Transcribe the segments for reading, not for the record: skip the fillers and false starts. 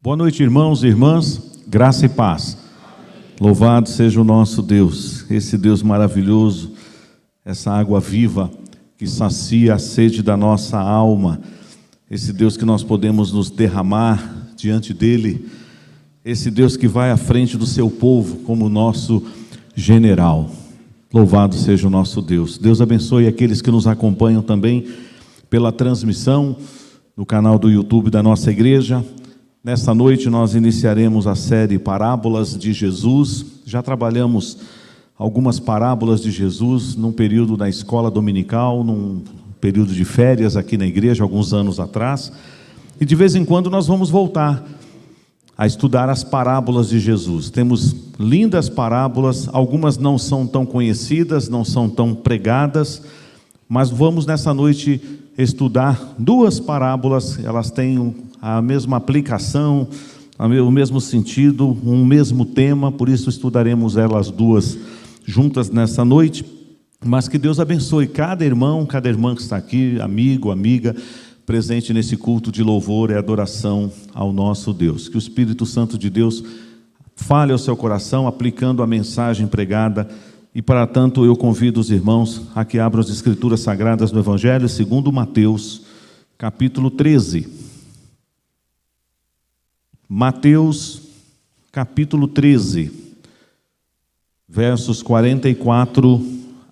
Boa noite, irmãos e irmãs, graça e paz. Louvado seja o nosso Deus, esse Deus maravilhoso, essa água viva que sacia a sede da nossa alma, esse Deus que nós podemos nos derramar diante dele, esse Deus que vai à frente do seu povo como nosso general. Louvado seja o nosso Deus. Deus abençoe aqueles que nos acompanham também pela transmissão no canal do YouTube da nossa igreja. Nesta noite nós iniciaremos a série Parábolas de Jesus. Já trabalhamos algumas parábolas de Jesus num período da escola dominical, num período de férias aqui na igreja, alguns anos atrás. E de vez em quando nós vamos voltar a estudar as parábolas de Jesus. Temos lindas parábolas, algumas não são tão conhecidas, não são tão pregadas, mas vamos nessa noite estudar duas parábolas. Elas têm a mesma aplicação, o mesmo sentido, um mesmo tema, por isso estudaremos elas duas juntas nessa noite. Mas que Deus abençoe cada irmão, cada irmã que está aqui, amigo, amiga, presente nesse culto de louvor e adoração ao nosso Deus. Que o Espírito Santo de Deus fale ao seu coração, aplicando a mensagem pregada. E para tanto eu convido os irmãos a que abram as Escrituras Sagradas no Evangelho segundo Mateus, capítulo 13. Mateus, capítulo 13, versos 44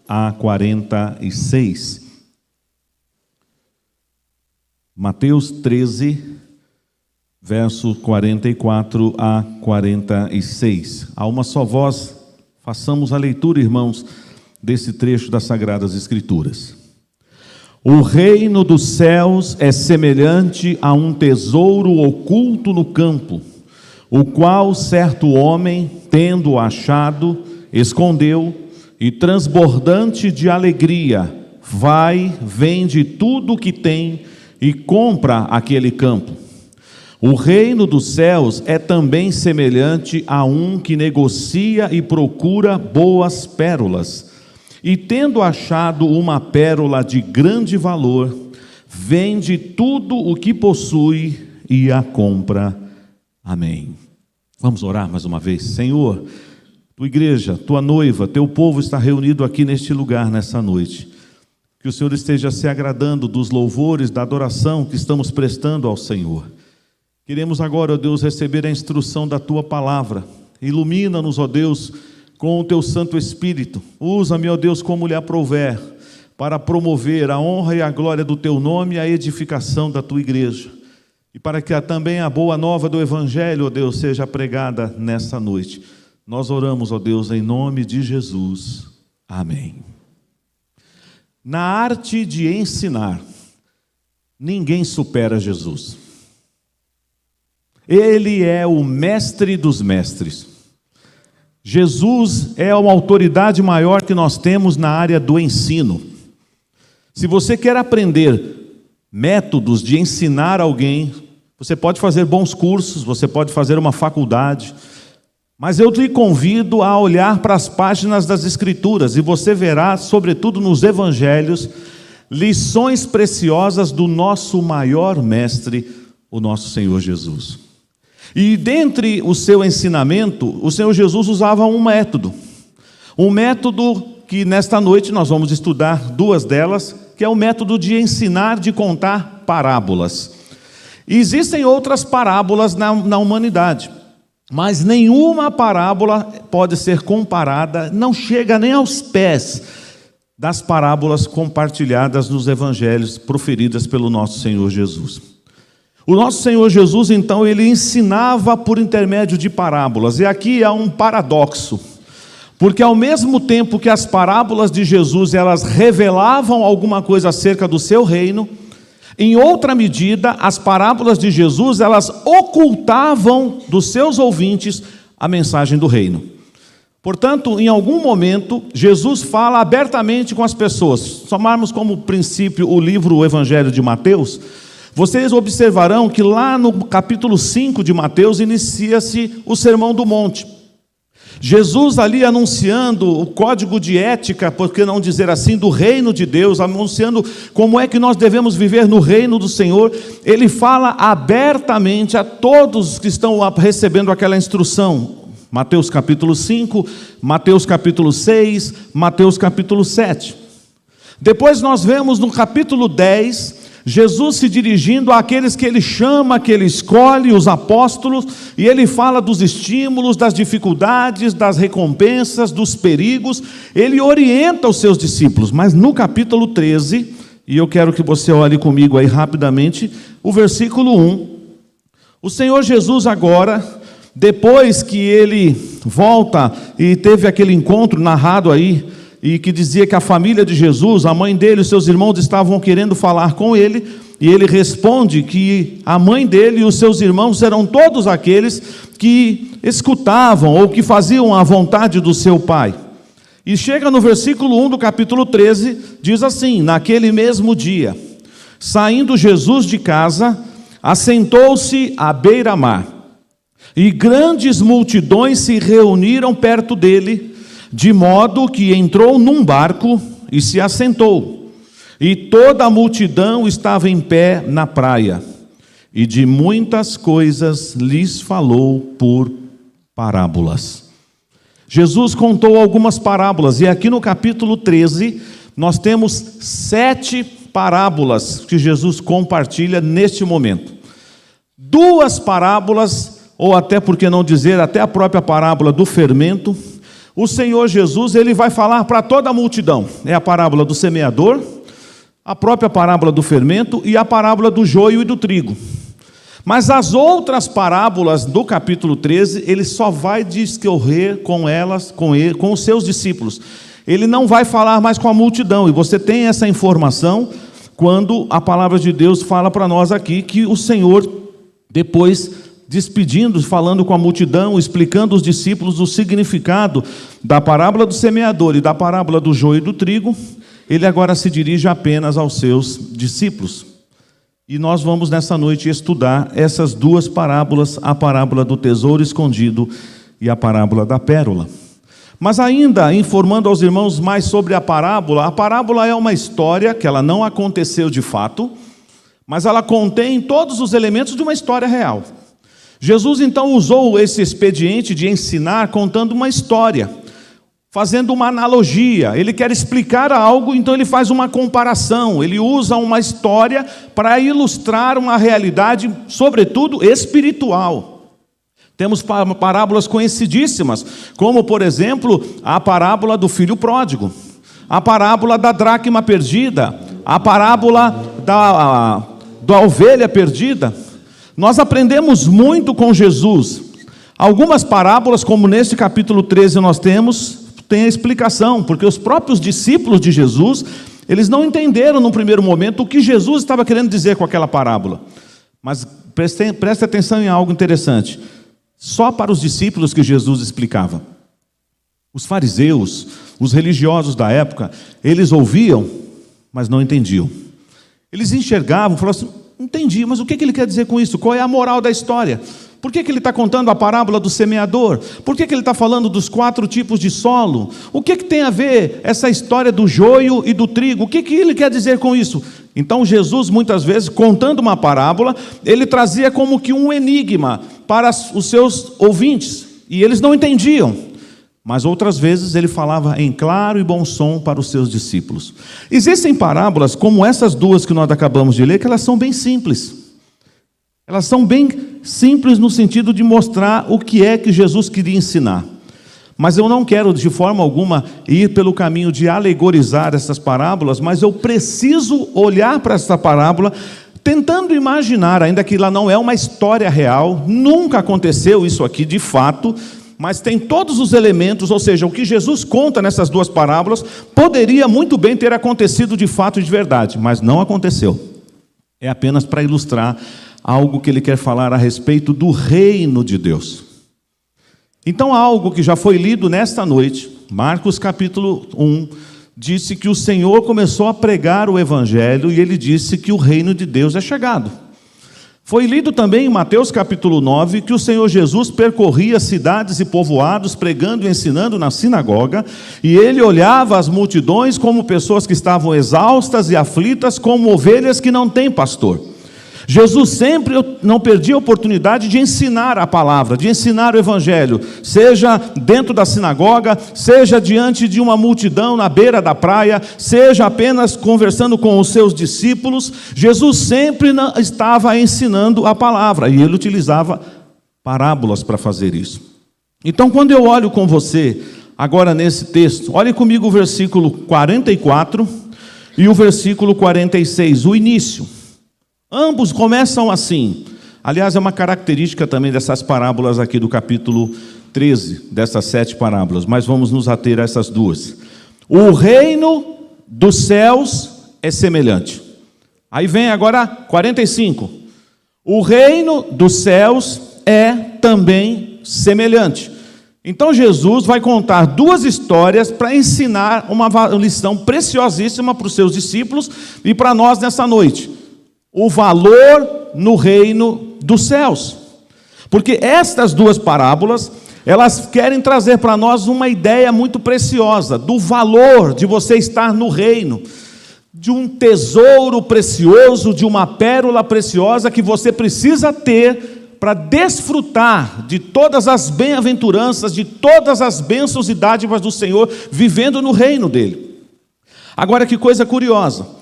a 46. Mateus 13, verso 44 a 46. Há uma só voz, façamos a leitura, irmãos, desse trecho das Sagradas Escrituras. O reino dos céus é semelhante a um tesouro oculto no campo, o qual certo homem, tendo achado, escondeu, e transbordante de alegria, vai, vende tudo o que tem e compra aquele campo. O reino dos céus é também semelhante a um que negocia e procura boas pérolas, e tendo achado uma pérola de grande valor, vende tudo o que possui e a compra. Amém. Vamos orar mais uma vez. Senhor, tua igreja, tua noiva, teu povo está reunido aqui neste lugar nessa noite. Que o Senhor esteja se agradando dos louvores, da adoração que estamos prestando ao Senhor. Queremos agora, ó Deus, receber a instrução da tua palavra. Ilumina-nos, ó Deus, com o teu Santo Espírito. Usa-me, ó Deus, como lhe aprouver, para promover a honra e a glória do teu nome e a edificação da tua igreja. E para que também a boa nova do Evangelho, ó Deus, seja pregada nessa noite. Nós oramos, ó Deus, em nome de Jesus. Amém. Na arte de ensinar, ninguém supera Jesus. Ele é o mestre dos mestres. Jesus é uma autoridade maior que nós temos na área do ensino. Se você quer aprender métodos de ensinar alguém, você pode fazer bons cursos, você pode fazer uma faculdade, mas eu te convido a olhar para as páginas das Escrituras e você verá, sobretudo nos Evangelhos, lições preciosas do nosso maior mestre, o nosso Senhor Jesus. E dentre o seu ensinamento, o Senhor Jesus usava um método que nesta noite nós vamos estudar duas delas, que é o método de ensinar, de contar parábolas. E existem outras parábolas na humanidade, mas nenhuma parábola pode ser comparada, não chega nem aos pés das parábolas compartilhadas nos evangelhos proferidas pelo nosso Senhor Jesus. O nosso Senhor Jesus, então, ele ensinava por intermédio de parábolas. E aqui há um paradoxo, porque ao mesmo tempo que as parábolas de Jesus, elas revelavam alguma coisa acerca do seu reino, em outra medida, as parábolas de Jesus, elas ocultavam dos seus ouvintes a mensagem do reino. Portanto, em algum momento, Jesus fala abertamente com as pessoas. Se tomarmos como princípio o livro, o Evangelho de Mateus, vocês observarão que lá no capítulo 5 de Mateus inicia-se o Sermão do Monte. Jesus ali anunciando o código de ética, por que não dizer assim, do reino de Deus, anunciando como é que nós devemos viver no reino do Senhor. Ele fala abertamente a todos que estão recebendo aquela instrução. Mateus capítulo 5, Mateus capítulo 6, Mateus capítulo 7. Depois nós vemos no capítulo 10, Jesus se dirigindo àqueles que ele chama, que ele escolhe, os apóstolos, e ele fala dos estímulos, das dificuldades, das recompensas, dos perigos. Ele orienta os seus discípulos. Mas no capítulo 13, e eu quero que você olhe comigo aí rapidamente, o versículo 1, o Senhor Jesus agora, depois que ele volta e teve aquele encontro narrado aí, e que dizia que a família de Jesus, a mãe dele e os seus irmãos estavam querendo falar com ele, e ele responde que a mãe dele e os seus irmãos eram todos aqueles que escutavam ou que faziam a vontade do seu pai. E chega no versículo 1 do capítulo 13, diz assim: naquele mesmo dia, saindo Jesus de casa, assentou-se à beira-mar, e grandes multidões se reuniram perto dele, de modo que entrou num barco e se assentou, e toda a multidão estava em pé na praia, e de muitas coisas lhes falou por parábolas. Jesus contou algumas parábolas, e aqui no capítulo 13, nós temos 7 parábolas que Jesus compartilha neste momento. 2 parábolas, ou até por que não dizer, até a própria parábola do fermento. O Senhor Jesus, ele vai falar para toda a multidão. É a parábola do semeador, a própria parábola do fermento e a parábola do joio e do trigo. Mas as outras parábolas do capítulo 13, ele só vai discorrer com elas, com os seus discípulos. Ele não vai falar mais com a multidão. E você tem essa informação quando a palavra de Deus fala para nós aqui que o Senhor, depois despedindo, falando com a multidão, explicando aos discípulos o significado da parábola do semeador e da parábola do joio e do trigo, ele agora se dirige apenas aos seus discípulos. E nós vamos nessa noite estudar essas 2 parábolas, a parábola do tesouro escondido e a parábola da pérola. Mas ainda informando aos irmãos mais sobre a parábola é uma história que ela não aconteceu de fato, mas ela contém todos os elementos de uma história real. Jesus então usou esse expediente de ensinar contando uma história, fazendo uma analogia. Ele quer explicar algo, então ele faz uma comparação, ele usa uma história para ilustrar uma realidade, sobretudo espiritual. Temos parábolas conhecidíssimas, como por exemplo, a parábola do filho pródigo, a parábola da dracma perdida, a parábola da ovelha perdida. Nós aprendemos muito com Jesus. Algumas parábolas, como neste capítulo 13 nós temos, tem a explicação, porque os próprios discípulos de Jesus, eles não entenderam no primeiro momento o que Jesus estava querendo dizer com aquela parábola. Mas preste atenção em algo interessante. Só para os discípulos que Jesus explicava. Os fariseus, os religiosos da época, eles ouviam, mas não entendiam. Eles enxergavam, falavam assim: entendi, mas o que ele quer dizer com isso? Qual é a moral da história? Por que ele está contando a parábola do semeador? Por que ele está falando dos 4 tipos de solo? O que tem a ver essa história do joio e do trigo? O que ele quer dizer com isso? Então Jesus, muitas vezes, contando uma parábola, ele trazia como que um enigma para os seus ouvintes, e eles não entendiam. Mas outras vezes ele falava em claro e bom som para os seus discípulos. Existem parábolas como essas 2 que nós acabamos de ler, que elas são bem simples. Elas são bem simples no sentido de mostrar o que é que Jesus queria ensinar. Mas eu não quero de forma alguma ir pelo caminho de alegorizar essas parábolas, mas eu preciso olhar para essa parábola tentando imaginar, ainda que ela não é uma história real, nunca aconteceu isso aqui de fato, mas tem todos os elementos, ou seja, o que Jesus conta nessas 2 parábolas poderia muito bem ter acontecido de fato e de verdade, mas não aconteceu. É apenas para ilustrar algo que ele quer falar a respeito do reino de Deus. Então, algo que já foi lido nesta noite, Marcos capítulo 1, disse que o Senhor começou a pregar o evangelho e ele disse que o reino de Deus é chegado. Foi lido também em Mateus capítulo 9, que o Senhor Jesus percorria cidades e povoados, pregando e ensinando na sinagoga, e ele olhava as multidões como pessoas que estavam exaustas e aflitas, como ovelhas que não têm pastor. Jesus sempre não perdia a oportunidade de ensinar a palavra, de ensinar o evangelho, seja dentro da sinagoga, seja diante de uma multidão na beira da praia, seja apenas conversando com os seus discípulos. Jesus sempre estava ensinando a palavra, e ele utilizava parábolas para fazer isso. Então, quando eu olho com você, agora nesse texto, olhe comigo o versículo 44 e o versículo 46, o início. Ambos começam assim. Aliás, é uma característica também dessas parábolas aqui do capítulo 13, dessas 7 parábolas, mas vamos nos ater a essas duas. O reino dos céus é semelhante. Aí vem agora 45. O reino dos céus é também semelhante. Então Jesus vai contar 2 histórias para ensinar uma lição preciosíssima para os seus discípulos e para nós nessa noite. O valor no reino dos céus. Porque estas 2 parábolas, elas querem trazer para nós uma ideia muito preciosa do valor de você estar no reino, de um tesouro precioso, de uma pérola preciosa que você precisa ter para desfrutar de todas as bem-aventuranças, de todas as bênçãos e dádivas do Senhor, vivendo no reino dele. Agora, que coisa curiosa.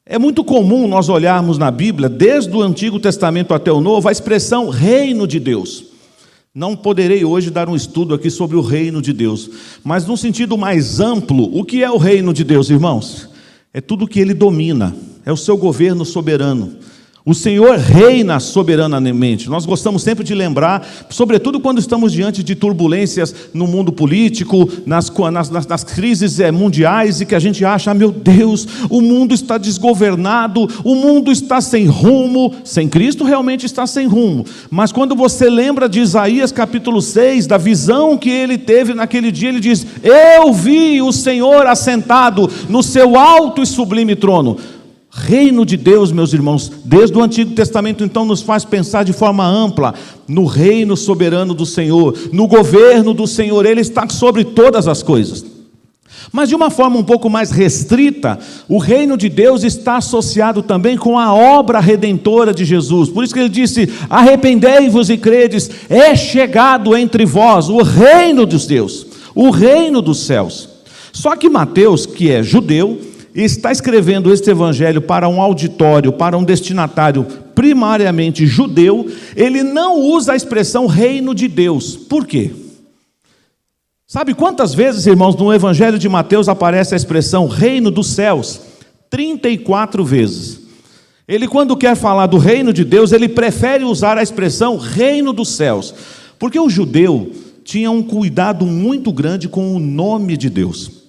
É muito comum nós olharmos na Bíblia, desde o Antigo Testamento até o Novo, a expressão reino de Deus. Não poderei hoje dar um estudo aqui sobre o reino de Deus, mas num sentido mais amplo, o que é o reino de Deus, irmãos? É tudo que ele domina, é o seu governo soberano. O Senhor reina soberanamente. Nós gostamos sempre de lembrar, sobretudo quando estamos diante de turbulências no mundo político, nas crises mundiais, e que a gente acha, meu Deus, o mundo está desgovernado, o mundo está sem rumo. Sem Cristo realmente está sem rumo. Mas quando você lembra de Isaías capítulo 6, da visão que ele teve naquele dia, ele diz: eu vi o Senhor assentado no seu alto e sublime trono. Reino de Deus, meus irmãos, desde o Antigo Testamento, então, nos faz pensar de forma ampla no reino soberano do Senhor, no governo do Senhor. Ele está sobre todas as coisas. Mas de uma forma um pouco mais restrita, o reino de Deus está associado também com a obra redentora de Jesus. Por isso que ele disse: arrependei-vos e credes, é chegado entre vós o reino dos Deus, o reino dos céus. Só que Mateus, que é judeu, está escrevendo este evangelho para um auditório, para um destinatário primariamente judeu. Ele não usa a expressão reino de Deus. Por quê? Sabe quantas vezes, irmãos, no evangelho de Mateus aparece a expressão reino dos céus? 34 vezes. Ele, quando quer falar do reino de Deus, ele prefere usar a expressão reino dos céus, porque o judeu tinha um cuidado muito grande com o nome de Deus,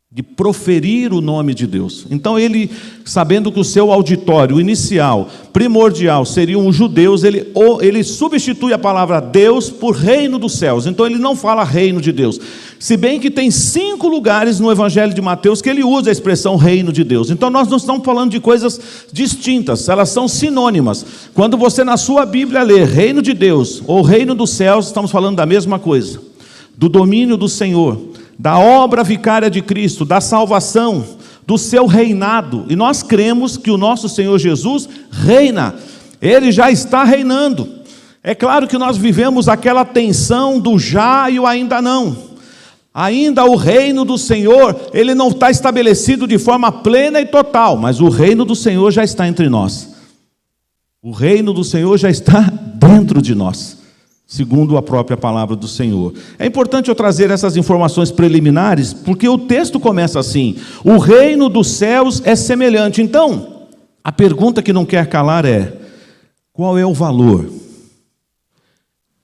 de proferir o nome de Deus. Então ele, sabendo que o seu auditório inicial, primordial, seriam os judeus, ele substitui a palavra Deus por reino dos céus. Então ele não fala reino de Deus, se bem que tem 5 lugares no evangelho de Mateus que ele usa a expressão reino de Deus. Então nós não estamos falando de coisas distintas, elas são sinônimas. Quando você na sua Bíblia lê reino de Deus ou reino dos céus, estamos falando da mesma coisa, do domínio do Senhor, da obra vicária de Cristo, da salvação, do seu reinado. E nós cremos que o nosso Senhor Jesus reina, ele já está reinando. É claro que nós vivemos aquela tensão do já e o ainda não. Ainda o reino do Senhor, ele não está estabelecido de forma plena e total, mas o reino do Senhor já está entre nós. O reino do Senhor já está dentro de nós, segundo a própria palavra do Senhor. É importante eu trazer essas informações preliminares, porque o texto começa assim: o reino dos céus é semelhante. Então, a pergunta que não quer calar é: qual é o valor?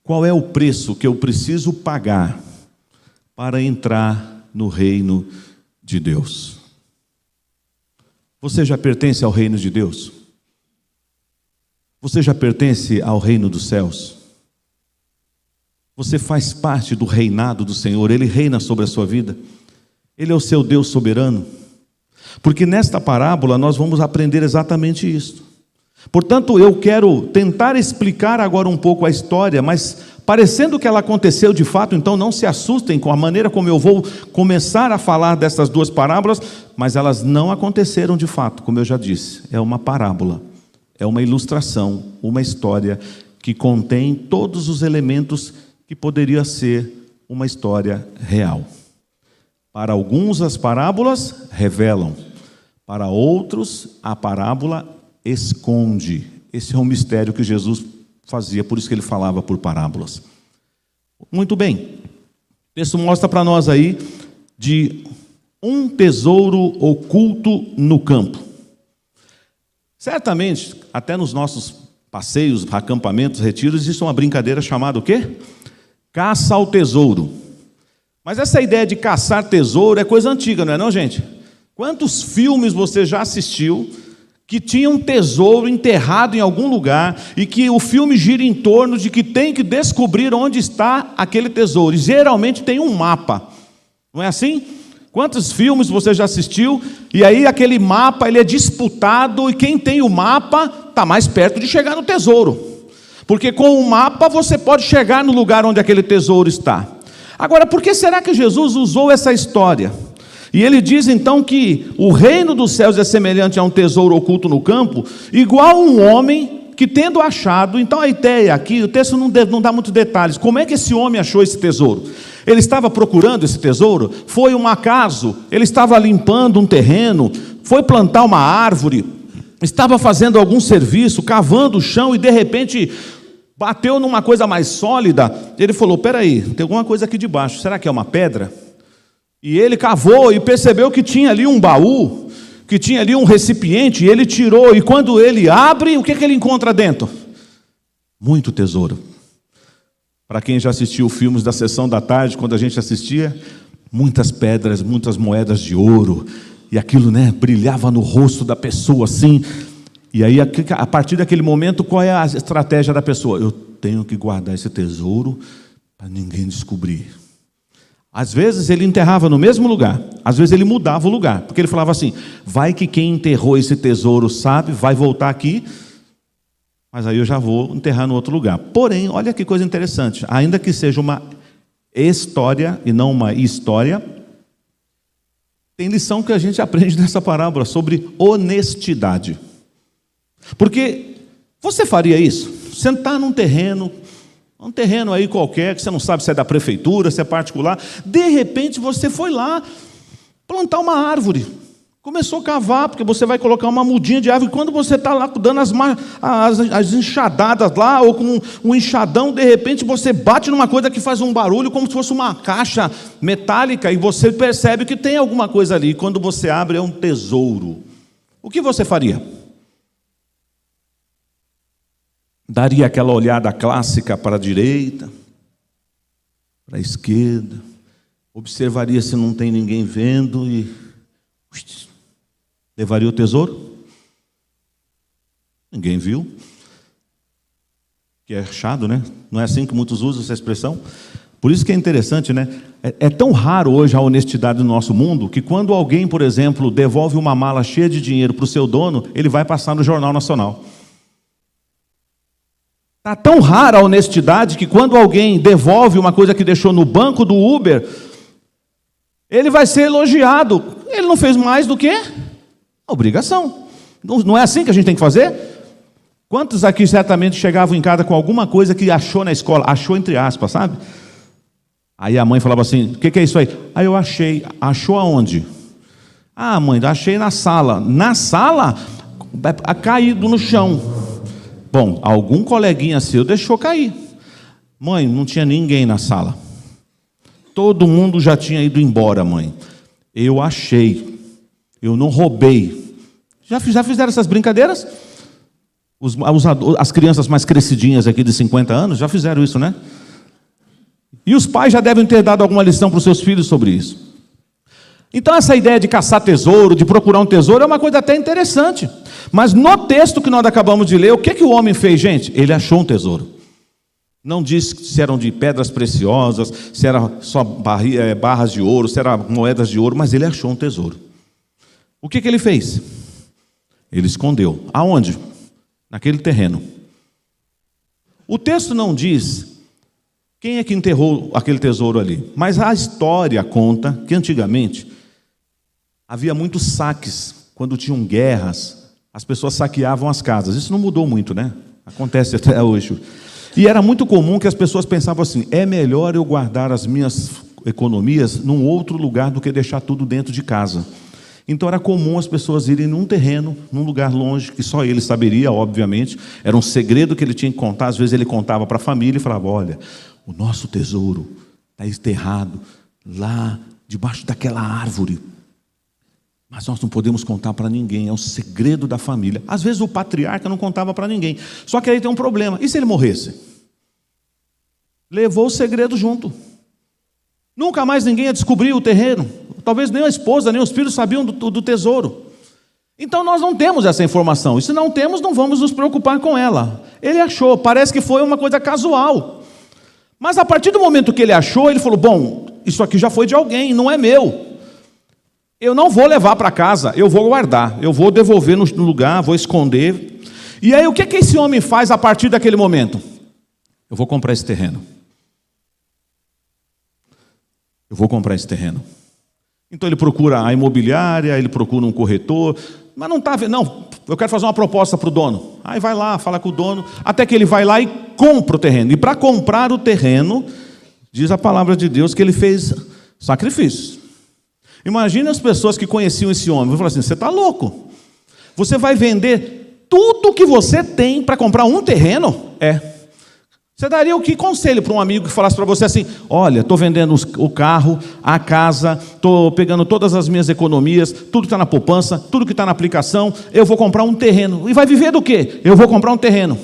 Qual é o preço que eu preciso pagar para entrar no reino de Deus? Você já pertence ao reino de Deus? Você já pertence ao reino dos céus? Você faz parte do reinado do Senhor, ele reina sobre a sua vida, ele é o seu Deus soberano. Porque nesta parábola nós vamos aprender exatamente isso. Portanto, eu quero tentar explicar agora um pouco a história, mas parecendo que ela aconteceu de fato, então não se assustem com a maneira como eu vou começar a falar dessas duas parábolas, mas elas não aconteceram de fato, como eu já disse. É uma parábola, é uma ilustração, uma história que contém todos os elementos que poderia ser uma história real. Para alguns as parábolas revelam, para outros a parábola esconde. Esse é um mistério que Jesus fazia, por isso que ele falava por parábolas. Muito bem, o texto mostra para nós aí de um tesouro oculto no campo. Certamente, até nos nossos passeios, acampamentos, retiros, existe uma brincadeira chamada o quê? Caça ao tesouro. Mas essa ideia de caçar tesouro é coisa antiga, não é não, gente? Quantos filmes você já assistiu que tinha um tesouro enterrado em algum lugar e que o filme gira em torno de que tem que descobrir onde está aquele tesouro? E geralmente tem um mapa, não é assim? Quantos filmes você já assistiu e aí aquele mapa ele é disputado e quem tem o mapa está mais perto de chegar no tesouro. Porque com o mapa você pode chegar no lugar onde aquele tesouro está. Agora, por que será que Jesus usou essa história? E ele diz então que o reino dos céus é semelhante a um tesouro oculto no campo, igual a um homem que tendo achado, então a ideia aqui, o texto não dá muitos detalhes, como é que esse homem achou esse tesouro? Ele estava procurando esse tesouro? Foi um acaso? Ele estava limpando um terreno? Foi plantar uma árvore? Estava fazendo algum serviço, cavando o chão e de repente bateu numa coisa mais sólida? Ele falou, peraí, tem alguma coisa aqui debaixo, será que é uma pedra? E ele cavou e percebeu que tinha ali um baú, que tinha ali um recipiente, e ele tirou, e quando ele abre, o que ele encontra dentro? Muito tesouro. Para quem já assistiu filmes da Sessão da Tarde, quando a gente assistia, muitas pedras, muitas moedas de ouro, e aquilo, brilhava no rosto da pessoa assim. E aí, a partir daquele momento, qual é a estratégia da pessoa? Eu tenho que guardar esse tesouro para ninguém descobrir. Às vezes ele enterrava no mesmo lugar, às vezes ele mudava o lugar, porque ele falava assim, vai que quem enterrou esse tesouro sabe, vai voltar aqui, mas aí eu já vou enterrar no outro lugar. Porém, olha que coisa interessante, ainda que seja uma história e não uma história, tem lição que a gente aprende nessa parábola sobre honestidade. Porque você faria isso? Sentar num terreno, um terreno aí qualquer, que você não sabe se é da prefeitura, se é particular, de repente você foi lá plantar uma árvore, começou a cavar, porque você vai colocar uma mudinha de árvore, quando você está lá dando as enxadadas lá, ou com um enxadão, de repente você bate numa coisa que faz um barulho, como se fosse uma caixa metálica, e você percebe que tem alguma coisa ali, quando você abre é um tesouro. O que você faria? Daria aquela olhada clássica para a direita, para a esquerda, observaria se não tem ninguém vendo e levaria o tesouro? Ninguém viu. Que é achado, né? Não é assim que muitos usam essa expressão? Por isso que é interessante, né? É tão raro hoje a honestidade no nosso mundo que quando alguém, por exemplo, devolve uma mala cheia de dinheiro para o seu dono, ele vai passar no Jornal Nacional. Está tão rara a honestidade que quando alguém devolve uma coisa que deixou no banco do Uber, ele vai ser elogiado. Ele não fez mais do que a obrigação. Não é assim que a gente tem que fazer? Quantos aqui certamente chegavam em casa com alguma coisa que achou na escola? Achou entre aspas, sabe? Aí a mãe falava assim, o que é isso aí? Ah, eu achei. Achou aonde? Ah, mãe, achei na sala. Na sala? Caído no chão. Bom, algum coleguinha seu deixou cair. Mãe, não tinha ninguém na sala. Todo mundo já tinha ido embora, mãe. Eu achei. Eu não roubei. Já fizeram essas brincadeiras? As crianças mais crescidinhas aqui de 50 anos já fizeram isso, né? E os pais já devem ter dado alguma lição para os seus filhos sobre isso. Então essa ideia de caçar tesouro, de procurar um tesouro, é uma coisa até interessante. Mas no texto que nós acabamos de ler, o que o homem fez, gente? Ele achou um tesouro. Não diz se eram de pedras preciosas, se eram só barras de ouro, se eram moedas de ouro, mas ele achou um tesouro. O que ele fez? Ele escondeu. Aonde? naquele terreno. O texto não diz quem é que enterrou aquele tesouro ali, mas a história conta que antigamente havia muitos saques. Quando tinham guerras, as pessoas saqueavam as casas. Isso não mudou muito, né? Acontece até hoje. E era muito comum que as pessoas pensavam assim: é melhor eu guardar as minhas economias num outro lugar do que deixar tudo dentro de casa. Então era comum as pessoas irem num terreno, num lugar longe, que só ele saberia, obviamente. Era um segredo que ele tinha que contar. Às vezes ele contava para a família e falava: olha, o nosso tesouro está enterrado lá debaixo daquela árvore. Mas nós não podemos contar para ninguém, é um segredo da família. Às vezes o patriarca não contava para ninguém. Só que aí tem um problema: e se ele morresse? Levou o segredo junto. Nunca mais ninguém ia descobrir o terreno. Talvez nem a esposa, nem os filhos sabiam do tesouro. Então nós não temos essa informação. E se não temos, não vamos nos preocupar com ela. Ele achou, parece que foi uma coisa casual. Mas a partir do momento que ele achou, ele falou: bom, isso aqui já foi de alguém, não é meu. Eu não vou levar para casa, eu vou guardar, eu vou devolver no lugar, vou esconder. E aí o que esse homem faz a partir daquele momento? Eu vou comprar esse terreno. Eu vou comprar esse terreno. Então ele procura a imobiliária, ele procura um corretor, mas não está vendo, não, eu quero fazer uma proposta para o dono. Aí vai lá, fala com o dono, até que ele vai lá e compra o terreno. E para comprar o terreno, diz a palavra de Deus que ele fez sacrifícios. Imagina as pessoas que conheciam esse homem, vão falar assim: você está louco? Você vai vender tudo que você tem para comprar um terreno? Você daria que conselho para um amigo que falasse para você assim: olha, estou vendendo o carro, a casa, estou pegando todas as minhas economias, tudo que está na poupança, tudo que está na aplicação, eu vou comprar um terreno. E vai viver do quê? Eu vou comprar um terreno.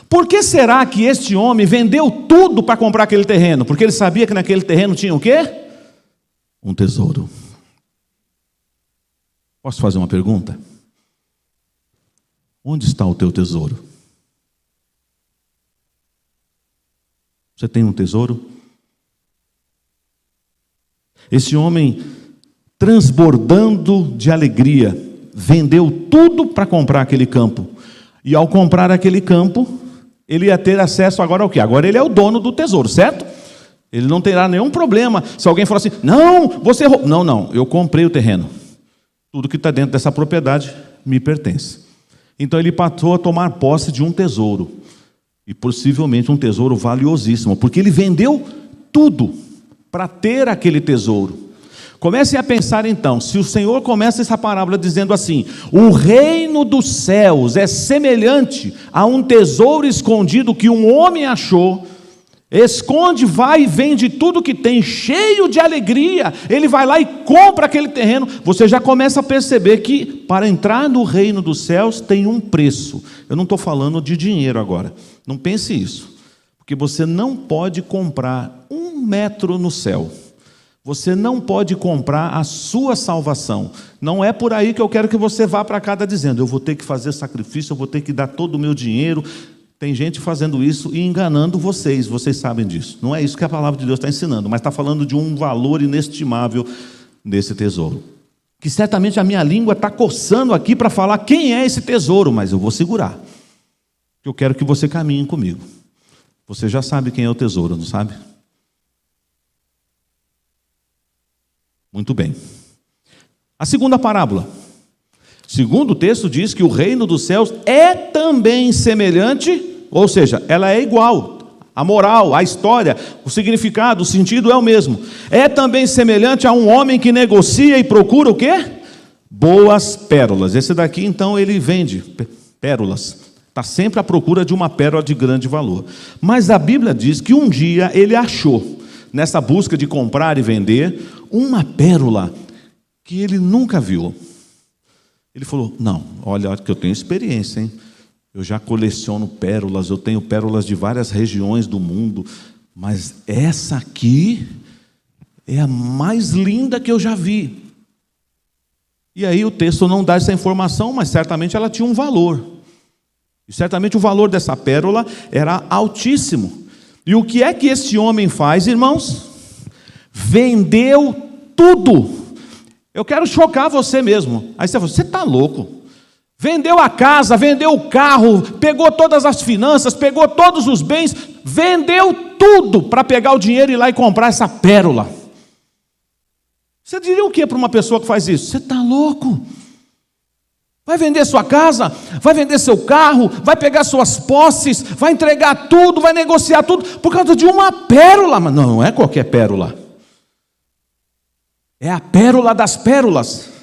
Por que será que este homem vendeu tudo para comprar aquele terreno? Porque ele sabia que naquele terreno tinha o quê? Um tesouro. Posso fazer uma pergunta? Onde está o teu tesouro? Você tem um tesouro? Esse homem, transbordando de alegria, vendeu tudo para comprar aquele campo. E ao comprar aquele campo, ele ia ter acesso agora ao quê? Agora ele é o dono do tesouro, certo? Ele não terá nenhum problema. Se alguém falar assim: não, você roubou. Não, eu comprei o terreno. Tudo que está dentro dessa propriedade me pertence. Então ele passou a tomar posse de um tesouro. E possivelmente um tesouro valiosíssimo, porque ele vendeu tudo para ter aquele tesouro. Comecem a pensar então, se o Senhor começa essa parábola dizendo assim: o reino dos céus é semelhante a um tesouro escondido que um homem achou, esconde, vai e vende tudo que tem, cheio de alegria, ele vai lá e compra aquele terreno. Você já começa a perceber que para entrar no reino dos céus tem um preço. Eu não estou falando de dinheiro agora, não pense isso, porque você não pode comprar 1 metro no céu. Você não pode comprar a sua salvação. Não é por aí que eu quero que você vá para casa dizendo: eu vou ter que fazer sacrifício, eu vou ter que dar todo o meu dinheiro. Tem gente fazendo isso e enganando vocês sabem disso. Não é isso que a palavra de Deus está ensinando, mas está falando de um valor inestimável desse tesouro. Que certamente a minha língua está coçando aqui para falar quem é esse tesouro, mas eu vou segurar. Eu quero que você caminhe comigo. Você já sabe quem é o tesouro, não sabe? Muito bem. A segunda parábola. Segundo o texto diz que o reino dos céus é também semelhante, ou seja, ela é igual. A moral, a história, o significado, o sentido é o mesmo. É também semelhante a um homem que negocia e procura o quê? Boas pérolas. Esse daqui então ele vende pérolas. Está sempre à procura de uma pérola de grande valor. Mas a Bíblia diz que um dia ele achou, nessa busca de comprar e vender, uma pérola que ele nunca viu. Ele falou: não, olha que eu tenho experiência, hein? Eu já coleciono pérolas, eu tenho pérolas de várias regiões do mundo, mas essa aqui é a mais linda que eu já vi. E aí o texto não dá essa informação, mas certamente ela tinha um valor. E certamente o valor dessa pérola era altíssimo. E o que é que esse homem faz, irmãos? Vendeu tudo. Eu quero chocar você mesmo. Aí você fala: você está louco? vendeu a casa, vendeu o carro, pegou todas as finanças, pegou todos os bens, vendeu tudo para pegar o dinheiro e ir lá e comprar essa pérola. Você diria o que para uma pessoa que faz isso? Você está louco? Vai vender sua casa, vai vender seu carro, vai pegar suas posses, vai entregar tudo, vai negociar tudo, por causa de uma pérola. Mas não é qualquer pérola. É a pérola das pérolas.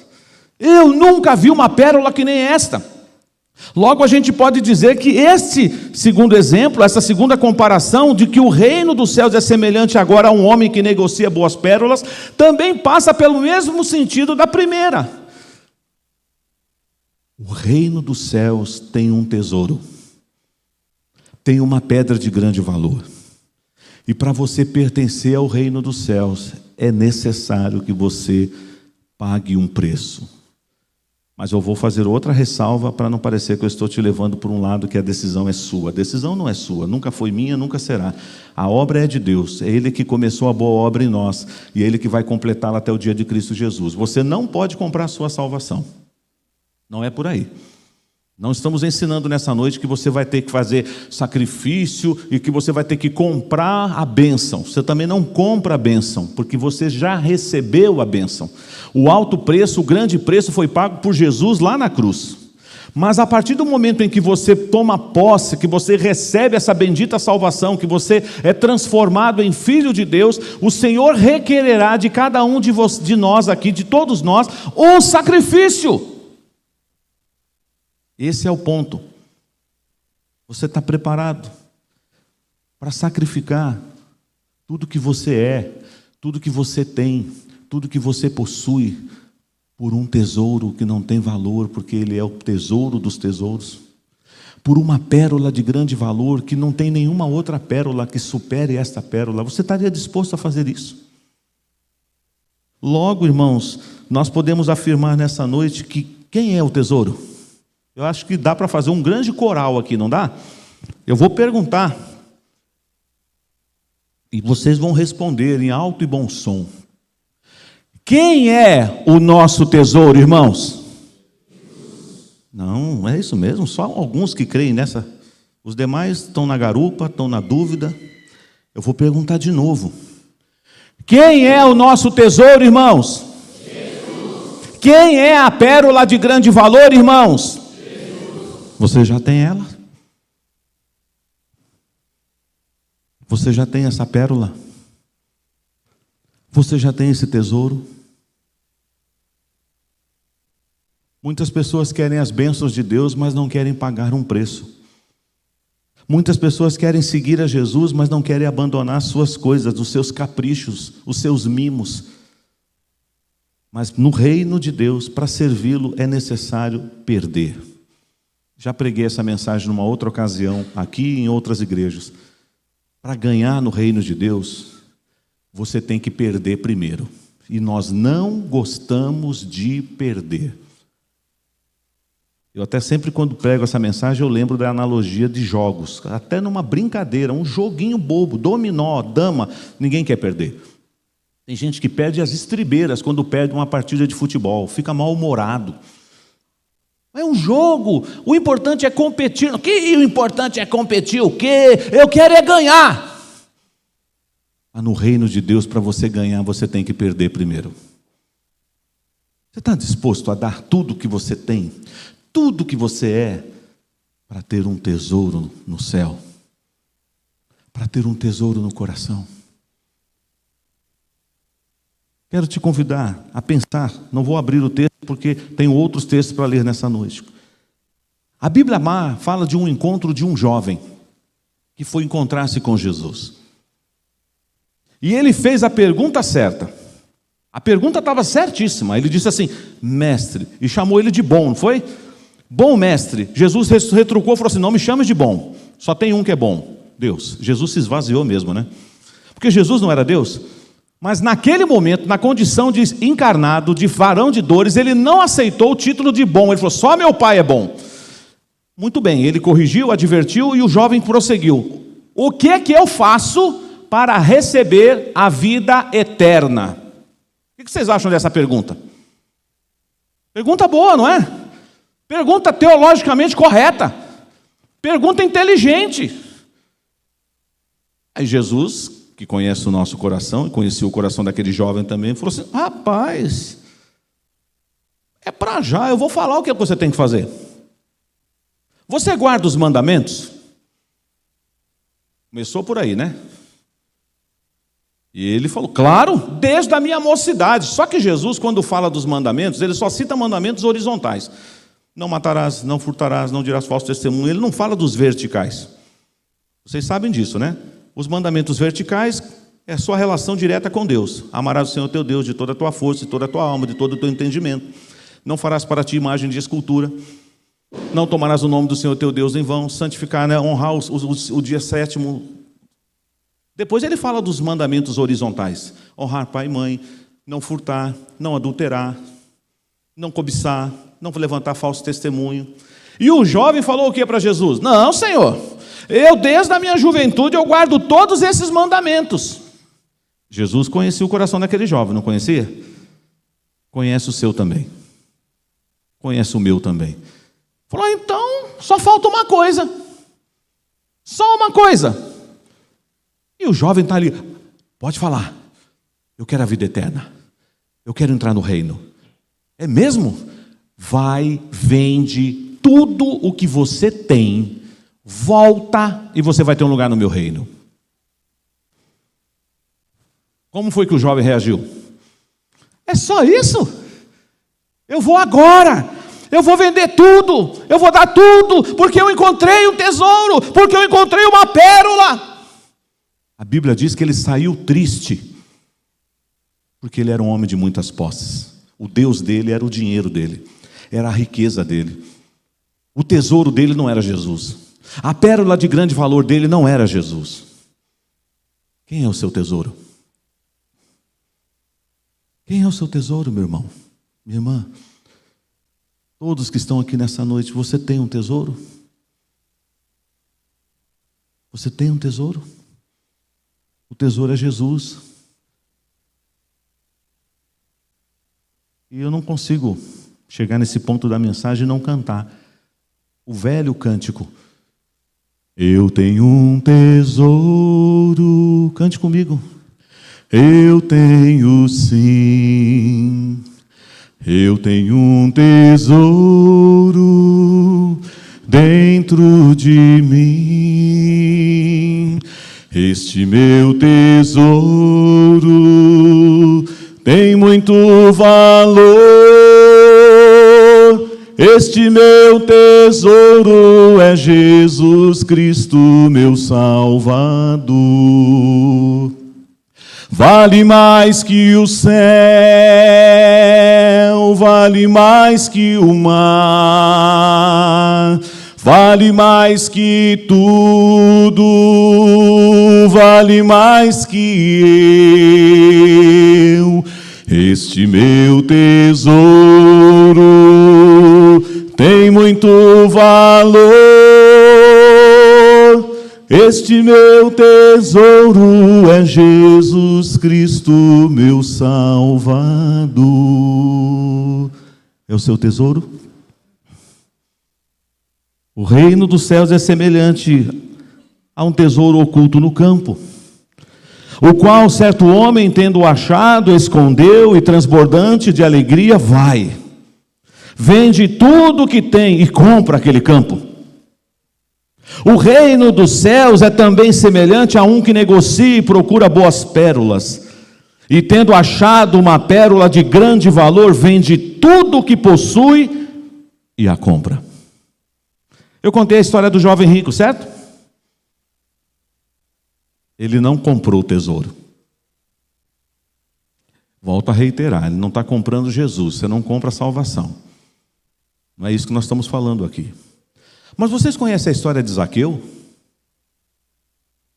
Eu nunca vi uma pérola que nem esta. Logo a gente pode dizer que esse segundo exemplo, essa segunda comparação de que o reino dos céus é semelhante agora a um homem que negocia boas pérolas, também passa pelo mesmo sentido da primeira. O reino dos céus tem um tesouro, tem uma pedra de grande valor. E para você pertencer ao reino dos céus, é necessário que você pague um preço. Mas eu vou fazer outra ressalva para não parecer que eu estou te levando por um lado que a decisão é sua. A decisão não é sua, nunca foi minha, nunca será. A obra é de Deus, é Ele que começou a boa obra em nós, e é Ele que vai completá-la até o dia de Cristo Jesus. Você não pode comprar a sua salvação. Não é por aí. Não estamos ensinando nessa noite que você vai ter que fazer sacrifício e que você vai ter que comprar a bênção. Você também não compra a bênção, porque você já recebeu a bênção. O alto preço, o grande preço foi pago por Jesus lá na cruz. Mas a partir do momento em que você toma posse, que você recebe essa bendita salvação, que você é transformado em filho de Deus, o Senhor requererá de cada um de nós aqui, de todos nós, um sacrifício. Esse é o ponto. Você está preparado para sacrificar tudo que você é, tudo que você tem, tudo que você possui, por um tesouro que não tem valor, porque ele é o tesouro dos tesouros, por uma pérola de grande valor, que não tem nenhuma outra pérola que supere esta pérola? Você estaria disposto a fazer isso? Logo, irmãos, nós podemos afirmar nessa noite que quem é o tesouro? Eu acho que dá para fazer um grande coral aqui, não dá? Eu vou perguntar, e vocês vão responder em alto e bom som. Quem é o nosso tesouro, irmãos? Não, é isso mesmo, só alguns que creem nessa. Os demais estão na garupa, estão na dúvida. Eu vou perguntar de novo. Quem é o nosso tesouro, irmãos? Jesus. Quem é a pérola de grande valor, irmãos? Você já tem ela? Você já tem essa pérola? Você já tem esse tesouro? Muitas pessoas querem as bênçãos de Deus, mas não querem pagar um preço. Muitas pessoas querem seguir a Jesus, mas não querem abandonar as suas coisas, os seus caprichos, os seus mimos. Mas no reino de Deus, para servi-lo, é necessário perder. Já preguei essa mensagem numa outra ocasião, aqui e em outras igrejas. Para ganhar no reino de Deus, você tem que perder primeiro. E nós não gostamos de perder. Eu até sempre quando prego essa mensagem, eu lembro da analogia de jogos. Até numa brincadeira, um joguinho bobo, dominó, dama, ninguém quer perder. Tem gente que perde as estribeiras quando perde uma partida de futebol, fica mal-humorado. É um jogo, o importante é competir. O importante é competir o quê? Eu quero é ganhar. Mas no reino de Deus, para você ganhar, você tem que perder primeiro. Você está disposto a dar tudo que você tem, tudo que você é, para ter um tesouro no céu? Para ter um tesouro no coração? Quero te convidar a pensar, não vou abrir o texto porque tenho outros textos para ler nessa noite. A Bíblia fala de um encontro de um jovem que foi encontrar-se com Jesus. E ele fez a pergunta certa. A pergunta estava certíssima. Ele disse assim, mestre, e chamou ele de bom, não foi? Bom mestre. Jesus retrucou e falou assim, não me chame de bom, só tem um que é bom, Deus. Jesus se esvaziou mesmo, né? Porque Jesus não era Deus. Mas naquele momento, na condição de encarnado, de varão de dores, ele não aceitou o título de bom. Ele falou, só meu pai é bom. Muito bem, ele corrigiu, advertiu e o jovem prosseguiu. O que é que eu faço para receber a vida eterna? O que vocês acham dessa pergunta? Pergunta boa, não é? Pergunta teologicamente correta. Pergunta inteligente. Aí Jesus, que conhece o nosso coração, e conhecia o coração daquele jovem também, falou assim: rapaz, é para já, eu vou falar o que você tem que fazer. Você guarda os mandamentos? Começou por aí, né? E ele falou, claro, desde a minha mocidade. Só que Jesus, quando fala dos mandamentos, ele só cita mandamentos horizontais. Não matarás, não furtarás, não dirás falso testemunho. Ele não fala dos verticais. Vocês sabem disso, né? Os mandamentos verticais é a sua relação direta com Deus. Amarás o Senhor teu Deus de toda a tua força, de toda a tua alma, de todo o teu entendimento. Não farás para ti imagem de escultura. Não tomarás o nome do Senhor teu Deus em vão. Santificar, né? Honrar o dia sétimo. Depois ele fala dos mandamentos horizontais. Honrar pai e mãe, não furtar, não adulterar, não cobiçar, não levantar falso testemunho. E o jovem falou o que para Jesus? Não, Senhor, eu desde a minha juventude eu guardo todos esses mandamentos. Jesus conhecia o coração daquele jovem, não conhecia? Conhece o seu também. Conhece o meu também. Falou, então, só falta uma coisa. Só uma coisa. E o jovem está ali, pode falar, eu quero a vida eterna, eu quero entrar no reino. É mesmo? Vai, vende tudo o que você tem, volta e você vai ter um lugar no meu reino. Como foi que o jovem reagiu? É só isso? Eu vou agora, eu vou vender tudo, eu vou dar tudo, porque eu encontrei um tesouro, porque eu encontrei uma pérola. A Bíblia diz que ele saiu triste, porque ele era um homem de muitas posses. O Deus dele era o dinheiro dele, era a riqueza dele. O tesouro dele não era Jesus. A pérola de grande valor dele não era Jesus. Quem é o seu tesouro? Quem é o seu tesouro, meu irmão? Minha irmã? Todos que estão aqui nessa noite, você tem um tesouro? Você tem um tesouro? O tesouro é Jesus. E eu não consigo chegar nesse ponto da mensagem e não cantar o velho cântico. Eu tenho um tesouro. Cante comigo. Eu tenho sim. Eu tenho um tesouro dentro de mim. Este meu tesouro tem muito valor. Este meu tesouro é Jesus Cristo, meu Salvador. Vale mais que o céu, vale mais que o mar. Vale mais que tudo, vale mais que eu. Este meu tesouro tem muito valor. Este meu tesouro é Jesus Cristo, meu Salvador. É o seu tesouro? O reino dos céus é semelhante a um tesouro oculto no campo, o qual certo homem, tendo achado, escondeu e transbordante de alegria, vai, vende tudo o que tem e compra aquele campo. O reino dos céus é também semelhante a um que negocia e procura boas pérolas, e tendo achado uma pérola de grande valor, vende tudo o que possui e a compra. Eu contei a história do jovem rico, certo? Ele não comprou o tesouro. Volto a reiterar, ele não está comprando Jesus, você não compra a salvação. Não é isso que nós estamos falando aqui. Mas vocês conhecem a história de Zaqueu?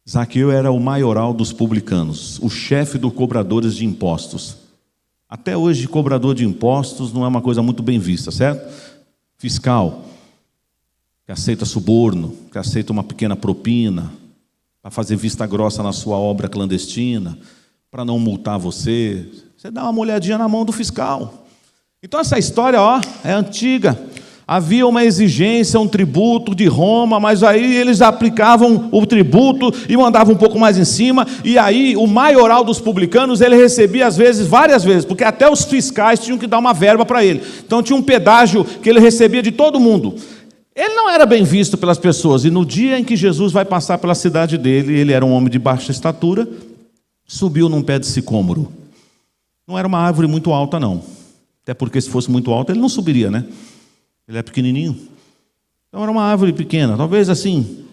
Zaqueu era o maioral dos publicanos, o chefe dos cobradores de impostos. Até hoje, cobrador de impostos não é uma coisa muito bem vista, certo? Fiscal, que aceita suborno, que aceita uma pequena propina, para fazer vista grossa na sua obra clandestina, para não multar você. Você dá uma olhadinha na mão do fiscal. Então essa história, é antiga. Havia uma exigência, um tributo de Roma, mas aí eles aplicavam o tributo e mandavam um pouco mais em cima, e aí o maioral dos publicanos, ele recebia às vezes, várias vezes, porque até os fiscais tinham que dar uma verba para ele. Então tinha um pedágio que ele recebia de todo mundo. Ele não era bem visto pelas pessoas, e no dia em que Jesus vai passar pela cidade dele, ele era um homem de baixa estatura, subiu num pé de sicômoro. Não era uma árvore muito alta, não. Até porque se fosse muito alta, ele não subiria, né? Ele é pequenininho. Então era uma árvore pequena. Talvez assim,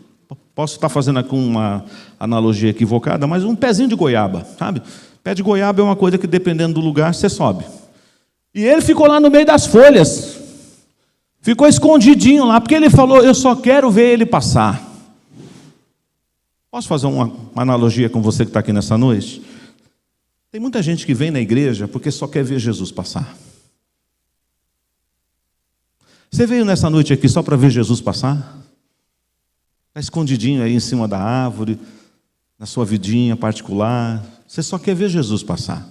posso estar fazendo aqui uma analogia equivocada, mas um pezinho de goiaba, sabe? Pé de goiaba é uma coisa que, dependendo do lugar, você sobe. E ele ficou lá no meio das folhas. Ficou escondidinho lá, porque ele falou, eu só quero ver ele passar. Posso fazer uma analogia com você que está aqui nessa noite? Tem muita gente que vem na igreja porque só quer ver Jesus passar. Você veio nessa noite aqui só para ver Jesus passar? Está escondidinho aí em cima da árvore, na sua vidinha particular. Você só quer ver Jesus passar.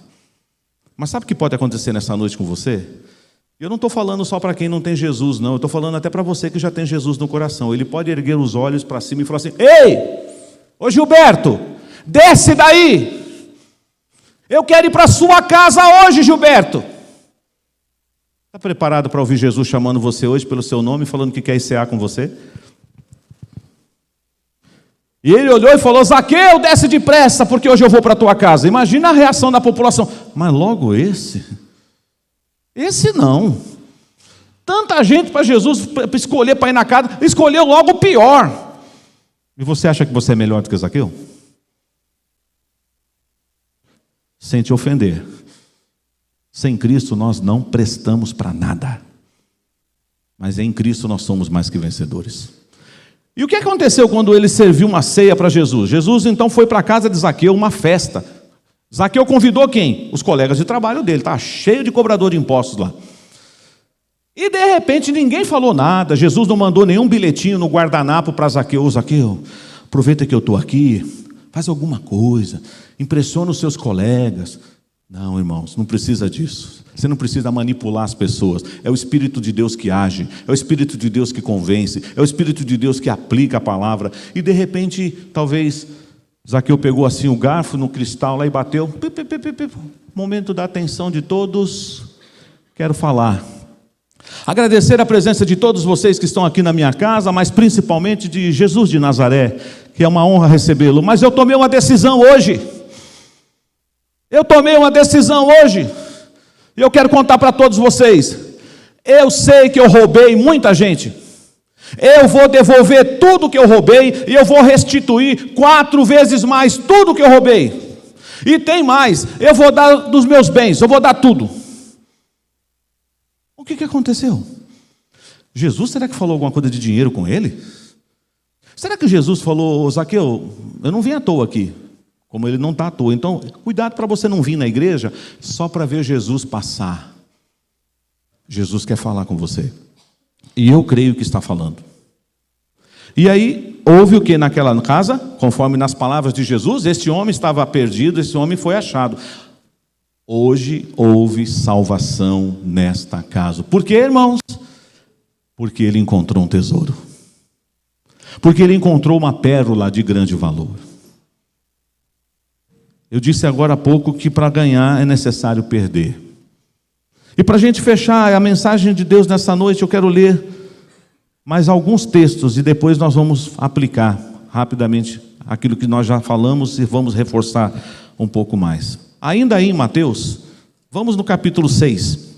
Mas sabe o que pode acontecer nessa noite com você? Eu não estou falando só para quem não tem Jesus, não. Eu estou falando até para você que já tem Jesus no coração. Ele pode erguer os olhos para cima e falar assim, ei, ô Gilberto, desce daí. Eu quero ir para a sua casa hoje, Gilberto. Está preparado para ouvir Jesus chamando você hoje pelo seu nome, falando que quer cear com você? E ele olhou e falou, Zaqueu, desce depressa, porque hoje eu vou para a tua casa. Imagina a reação da população. Mas logo esse? Esse não. Tanta gente para Jesus escolher para ir na casa, escolheu logo o pior. E você acha que você é melhor do que Zaqueu? Sem te ofender. Sem Cristo nós não prestamos para nada. Mas em Cristo nós somos mais que vencedores. E o que aconteceu quando ele serviu uma ceia para Jesus? Jesus então foi para a casa de Zaqueu, uma festa. Zaqueu convidou quem? Os colegas de trabalho dele, está cheio de cobrador de impostos lá. E de repente ninguém falou nada, Jesus não mandou nenhum bilhetinho no guardanapo para Zaqueu. Zaqueu, aproveita que eu estou aqui, faz alguma coisa, impressiona os seus colegas. Não, irmãos, não precisa disso. Você não precisa manipular as pessoas. É o Espírito de Deus que age, é o Espírito de Deus que convence, é o Espírito de Deus que aplica a palavra. E de repente, talvez, Zaqueu pegou assim o garfo no cristal lá e bateu. Momento da atenção de todos, quero falar. Agradecer a presença de todos vocês que estão aqui na minha casa, mas principalmente de Jesus de Nazaré, que é uma honra recebê-lo. Mas eu tomei uma decisão hoje. Eu tomei uma decisão hoje, e eu quero contar para todos vocês. Eu sei que eu roubei muita gente. Eu vou devolver tudo que eu roubei, e eu vou restituir 4 vezes mais tudo que eu roubei. E tem mais, eu vou dar dos meus bens, eu vou dar tudo. O que aconteceu? Jesus, será que falou alguma coisa de dinheiro com ele? Será que Jesus falou, Zaqueu, eu não vim à toa aqui. Como ele não está à toa. Então, cuidado para você não vir na igreja só para ver Jesus passar. Jesus quer falar com você. E eu creio que está falando. E aí, houve o que naquela casa? Conforme nas palavras de Jesus, este homem estava perdido, esse homem foi achado. Hoje houve salvação nesta casa. Por quê, irmãos? Porque ele encontrou um tesouro. Porque ele encontrou uma pérola de grande valor. Eu disse agora há pouco que para ganhar é necessário perder. E para a gente fechar a mensagem de Deus nessa noite, eu quero ler mais alguns textos e depois nós vamos aplicar rapidamente aquilo que nós já falamos e vamos reforçar um pouco mais. Ainda aí em Mateus, vamos no capítulo 6.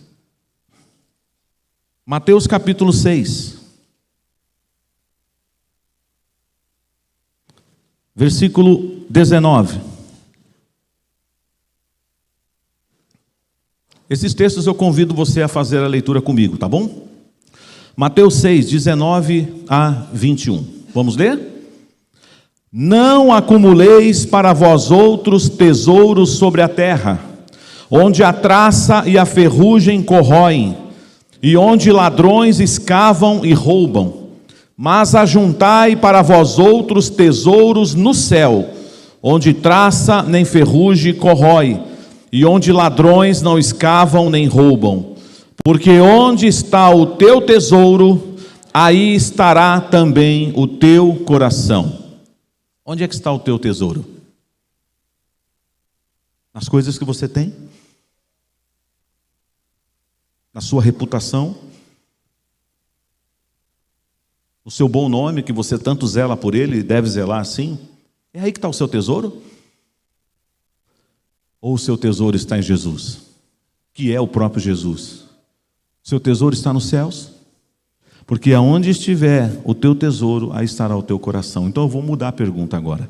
Mateus capítulo 6. Versículo 19. Esses textos eu convido você a fazer a leitura comigo, tá bom? Mateus 6, 19 a 21. Vamos ler? Não acumuleis para vós outros tesouros sobre a terra, onde a traça e a ferrugem corroem, e onde ladrões escavam e roubam. Mas ajuntai para vós outros tesouros no céu, onde traça nem ferrugem corrói, e onde ladrões não escavam nem roubam. Porque onde está o teu tesouro, aí estará também o teu coração. Onde é que está o teu tesouro? Nas coisas que você tem? Na sua reputação? No seu bom nome, que você tanto zela por ele e deve zelar assim? É aí que está o seu tesouro? Ou o seu tesouro está em Jesus, que é o próprio Jesus? Seu tesouro está nos céus? Porque aonde estiver o teu tesouro, aí estará o teu coração. Então eu vou mudar a pergunta agora.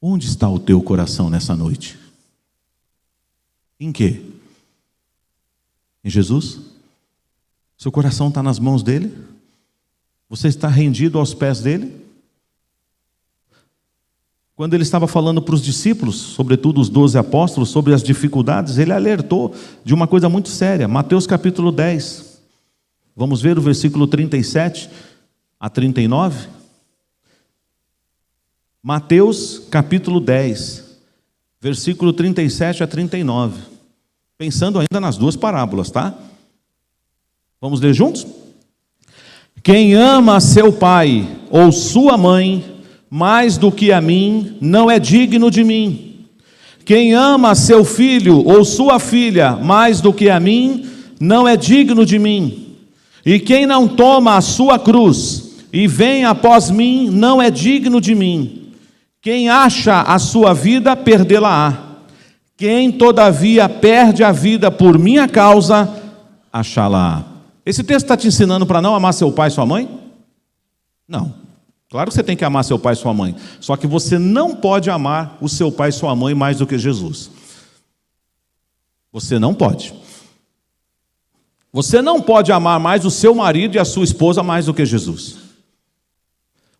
Onde está o teu coração nessa noite? Em quê? Em Jesus? Seu coração está nas mãos dele? Você está rendido aos pés dele? Quando ele estava falando para os discípulos, sobretudo os 12 apóstolos, sobre as dificuldades, ele alertou de uma coisa muito séria. Mateus capítulo 10. Vamos ver o versículo 37 a 39. Mateus capítulo 10, versículo 37 a 39. Pensando ainda nas duas parábolas, tá? Vamos ler juntos? Quem ama seu pai ou sua mãe mais do que a mim, não é digno de mim. Quem ama seu filho ou sua filha mais do que a mim, não é digno de mim. E quem não toma a sua cruz e vem após mim, não é digno de mim. Quem acha a sua vida, perdê-la-á. Quem todavia perde a vida por minha causa, achá-la-á. Esse texto está te ensinando para não amar seu pai e sua mãe? Não. Claro que você tem que amar seu pai e sua mãe. Só que você não pode amar o seu pai e sua mãe mais do que Jesus. Você não pode. Você não pode amar mais o seu marido e a sua esposa mais do que Jesus.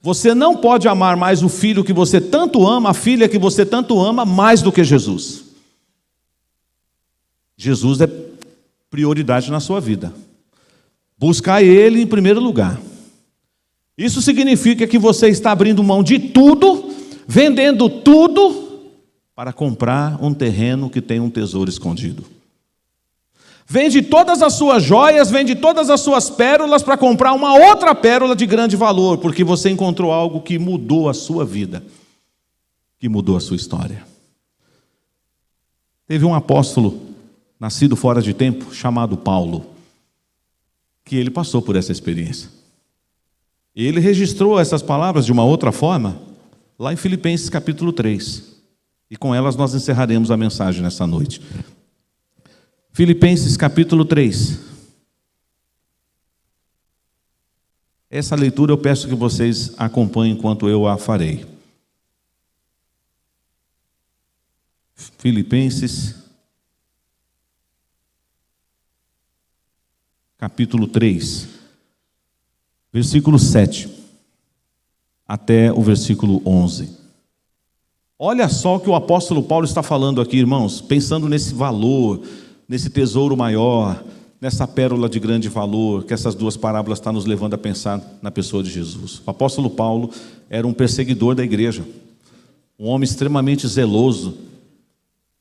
Você não pode amar mais o filho que você tanto ama, a filha que você tanto ama, mais do que Jesus. Jesus é prioridade na sua vida. Buscar Ele em primeiro lugar. Isso significa que você está abrindo mão de tudo, vendendo tudo, para comprar um terreno que tem um tesouro escondido. Vende todas as suas joias, vende todas as suas pérolas para comprar uma outra pérola de grande valor, porque você encontrou algo que mudou a sua vida, que mudou a sua história. Teve um apóstolo, nascido fora de tempo, chamado Paulo, que ele passou por essa experiência. Ele registrou essas palavras de uma outra forma, lá em Filipenses capítulo 3. E com elas nós encerraremos a mensagem nessa noite. Filipenses capítulo 3. Essa leitura eu peço que vocês acompanhem enquanto eu a farei. Filipenses capítulo 3. Versículo 7 até o versículo 11. Olha só o que o apóstolo Paulo está falando aqui, irmãos, pensando nesse valor, nesse tesouro maior, nessa pérola de grande valor, que essas duas parábolas estão nos levando a pensar na pessoa de Jesus. O apóstolo Paulo era um perseguidor da igreja, um homem extremamente zeloso,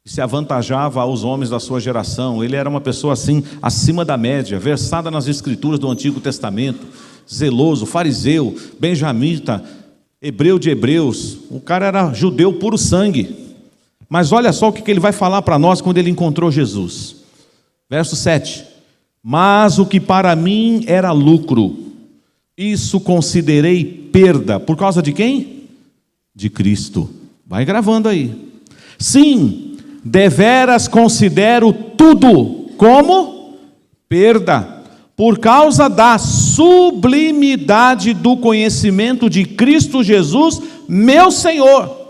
que se avantajava aos homens da sua geração. Ele era uma pessoa assim, acima da média, versada nas escrituras do Antigo Testamento, zeloso, fariseu, benjamita, hebreu de hebreus. O cara era judeu puro sangue. Mas olha só o que ele vai falar para nós quando ele encontrou Jesus. Verso 7. Mas o que para mim era lucro, isso considerei perda. Por causa de quem? De Cristo. Vai gravando aí. Sim, deveras considero tudo como perda, por causa da sublimidade do conhecimento de Cristo Jesus, meu Senhor,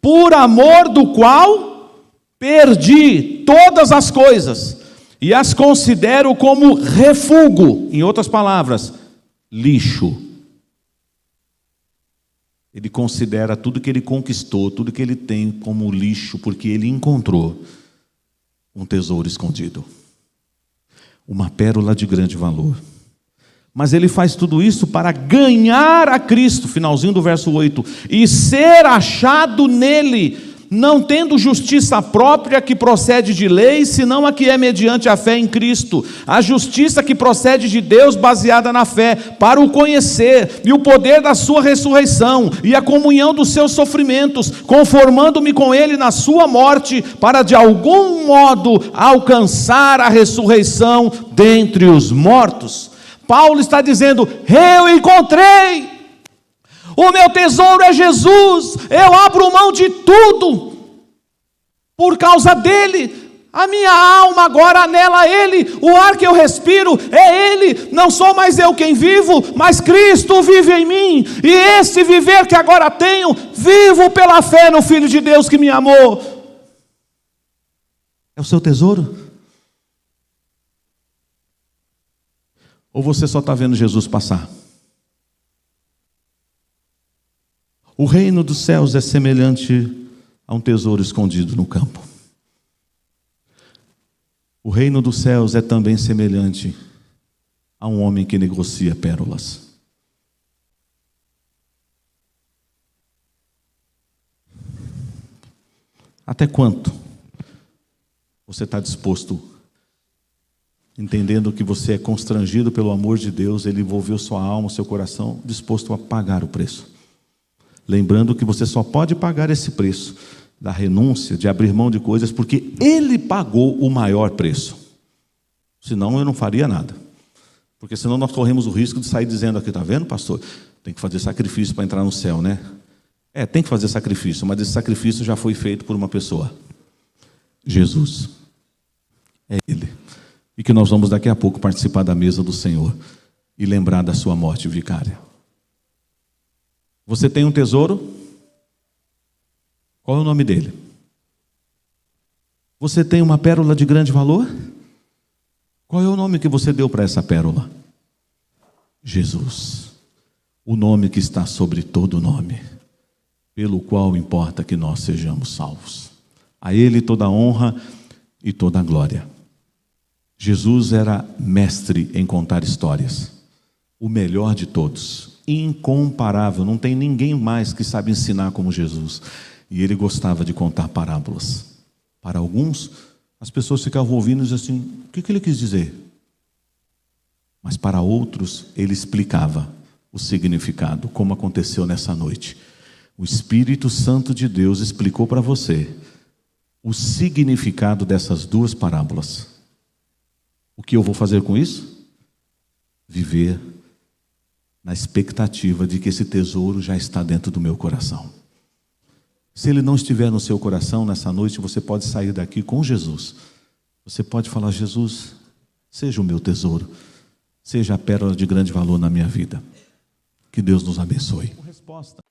por amor do qual perdi todas as coisas e as considero como refúgio, em outras palavras, lixo. Ele considera tudo que ele conquistou, tudo que ele tem como lixo, porque ele encontrou um tesouro escondido, uma pérola de grande valor. Mas ele faz tudo isso para ganhar a Cristo, finalzinho do verso 8, e ser achado nele, não tendo justiça própria que procede de lei, senão a que é mediante a fé em Cristo, a justiça que procede de Deus baseada na fé, para o conhecer e o poder da sua ressurreição e a comunhão dos seus sofrimentos, conformando-me com ele na sua morte, para de algum modo alcançar a ressurreição dentre os mortos. Paulo está dizendo: eu encontrei, o meu tesouro é Jesus, eu abro mão de tudo por causa dele. A minha alma agora anela ele, o ar que eu respiro é ele, não sou mais eu quem vivo, mas Cristo vive em mim, e esse viver que agora tenho, vivo pela fé no Filho de Deus que me amou. É o seu tesouro? Ou você só está vendo Jesus passar? O reino dos céus é semelhante a um tesouro escondido no campo. O reino dos céus é também semelhante a um homem que negocia pérolas. Até quanto você está disposto, entendendo que você é constrangido pelo amor de Deus, ele envolveu sua alma, seu coração, disposto a pagar o preço? Lembrando que você só pode pagar esse preço da renúncia, de abrir mão de coisas, porque ele pagou o maior preço. Senão eu não faria nada. Porque senão nós corremos o risco de sair dizendo aqui: está vendo, pastor? Tem que fazer sacrifício para entrar no céu, né? Tem que fazer sacrifício, mas esse sacrifício já foi feito por uma pessoa. Jesus. É ele. E que nós vamos daqui a pouco participar da mesa do Senhor e lembrar da sua morte vicária. Você tem um tesouro? Qual é o nome dele? Você tem uma pérola de grande valor? Qual é o nome que você deu para essa pérola? Jesus. O nome que está sobre todo nome, pelo qual importa que nós sejamos salvos. A ele toda a honra e toda a glória. Jesus era mestre em contar histórias, o melhor de todos, incomparável, não tem ninguém mais que sabe ensinar como Jesus. E ele gostava de contar parábolas. Para alguns, as pessoas ficavam ouvindo e diziam assim: o que ele quis dizer? Mas para outros, ele explicava o significado, como aconteceu nessa noite. O Espírito Santo de Deus explicou para você o significado dessas duas parábolas. O que eu vou fazer com isso? Viver na expectativa de que esse tesouro já está dentro do meu coração. Se ele não estiver no seu coração nessa noite, você pode sair daqui com Jesus. Você pode falar: Jesus, seja o meu tesouro, seja a pérola de grande valor na minha vida. Que Deus nos abençoe. Resposta.